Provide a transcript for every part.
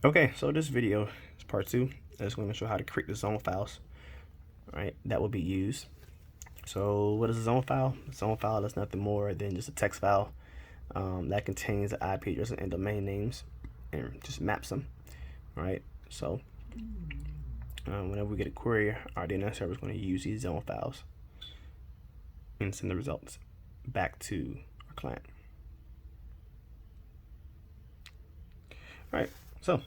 Okay, so this video is part two. I'm just going to show how to create the zone files, right? That will be used. So what is a zone file? A zone file is nothing more than just a text file that contains the IP address and domain names and just maps them, right? So whenever we get a query, our DNS server is going to use these zone files and send the results back to our client. All right, so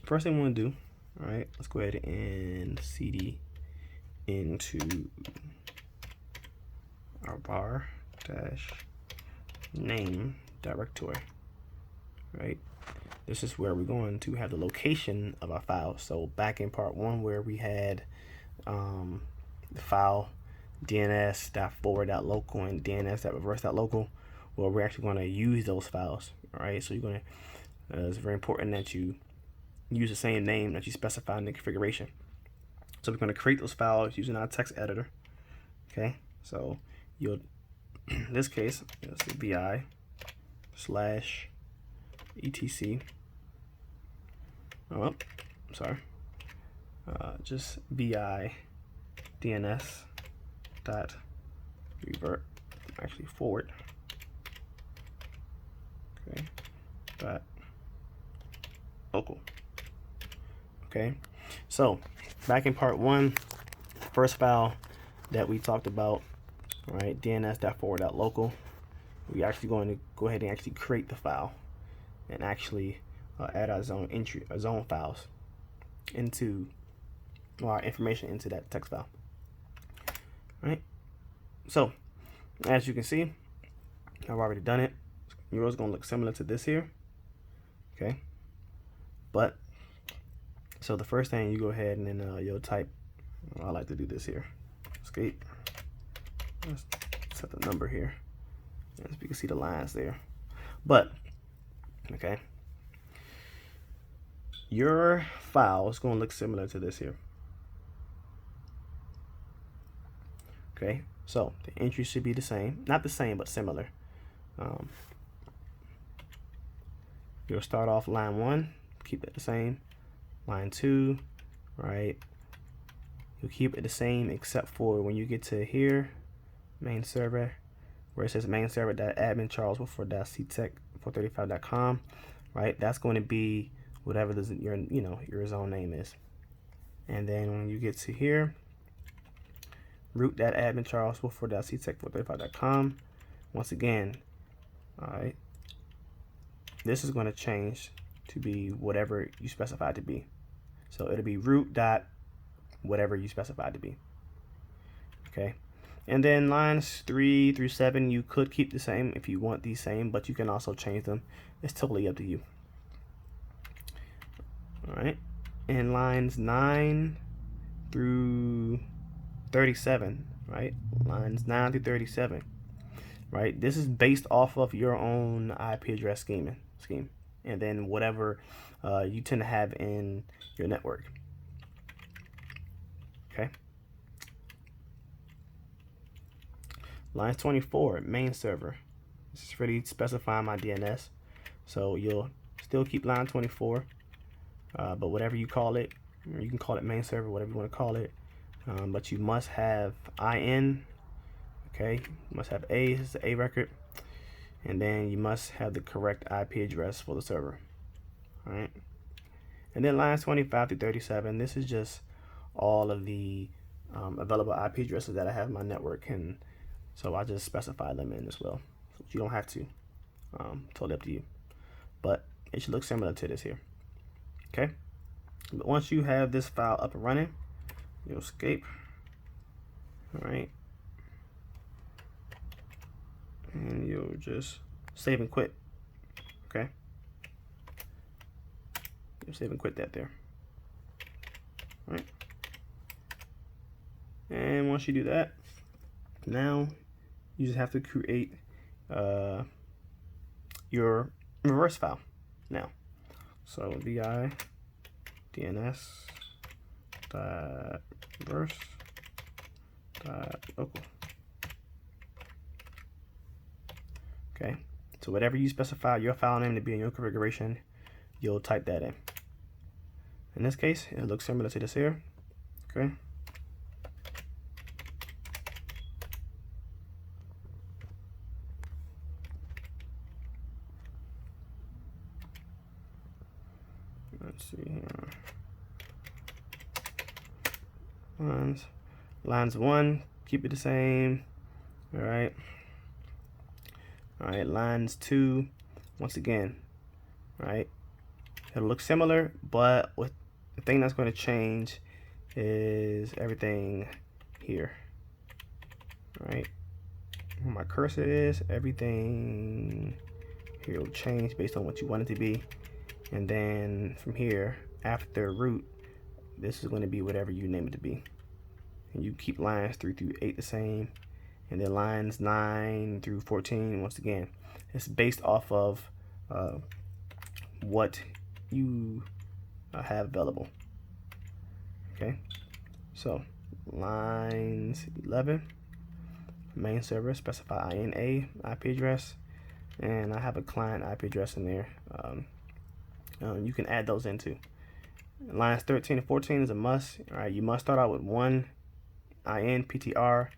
first thing we want to do, all right, let's go ahead and cd into our var dash name directory, right? This is where we're going to have the location of our file. So back in part one, where we had the file dns.forward.local and dns.reverse.local, well, we're actually going to use those files. All right, so you're going to it's very important that you use the same name that you specify in the configuration. So we're going to create those files using our text editor. Okay, so you'll in this case, let's say vi slash etc. Oh, sorry. Just vi dns dot revert, actually forward. Okay, dot local. Okay, so back in part one, first file that we talked about, right, dns.forward.local, we actually going to go ahead and actually create the file and actually add our zone entry, our zone files into our information into that text file. Right. So as you can see, I've already done it. Yours going to look similar to this here. Okay. But so the first thing, you go ahead and then you'll type. I like to do this here. Escape. Let's set the number here, as you can see the lines there. But okay, your file is going to look similar to this here. Okay, so the entry should be the same, not the same, but similar. You'll start off line 1, keep it the same. Line 2, right? You'll keep it the same except for when you get to here, main server, where it says main server.admin charleswoodford.ctec435.com, right? That's going to be whatever your zone name is. And then when you get to here, root.admin charleswoodford.ctec435.com. Once again, all right, this is going to change to be whatever you specify to be. So it'll be root dot whatever you specify to be. Okay. And then lines 3 through 7, you could keep the same if you want these same, but you can also change them. It's totally up to you. All right. And lines 9 through 37, right? Lines 9 through 37, right? This is based off of your own IP address scheme, and then whatever you tend to have in your network. Okay. Lines 24, main server. This is really specifying my DNS. So you'll still keep line 24, but whatever you call it, you can call it main server, whatever you want to call it. But you must have IN, okay? You must have A, this is the A record, and then you must have the correct IP address for the server. All right. And then lines 25 to 37, this is just all of the available IP addresses that I have in my network, and so I just specify them in as well. So you don't have to. Totally up to you. But it should look similar to this here. Okay. But once you have this file up and running, you'll escape. All right. And you'll just save and quit. Okay. You'll save and quit that there. All right. And once you do that, now you just have to create your reverse file now. So vi dns reverse local. Okay, so whatever you specify your file name to be in your configuration, you'll type that in. In this case, it looks similar to this here. Okay. Let's see here. Lines 1, keep it the same. All right. All right, lines 2, once again, right? It'll look similar, but with the thing that's going to change is everything here, right? Where my cursor is, everything here will change based on what you want it to be. And then from here, after root, this is going to be whatever you name it to be. And you keep lines 3 through 8 the same. And then lines 9 through 14, once again, it's based off of what you have available. Okay, so lines 11, main server, specify INA IP address, and I have a client IP address in there. You can add those in too. Lines 13 and 14 is a must. All right, you must start out with one IN PTR,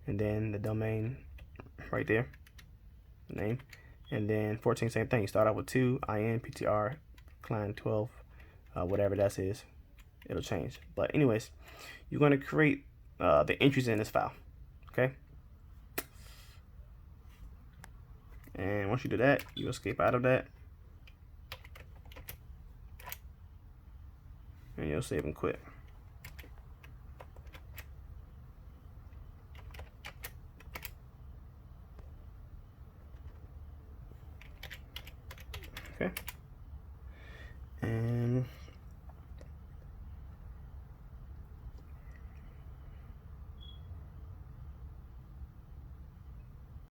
and then the domain right there, the name, and then 14, same thing. You start out with 2 IN PTR client 12, whatever that is, it'll change. But anyways, you're going to create the entries in this file. Okay, and once you do that, you escape out of that, and you'll save and quit.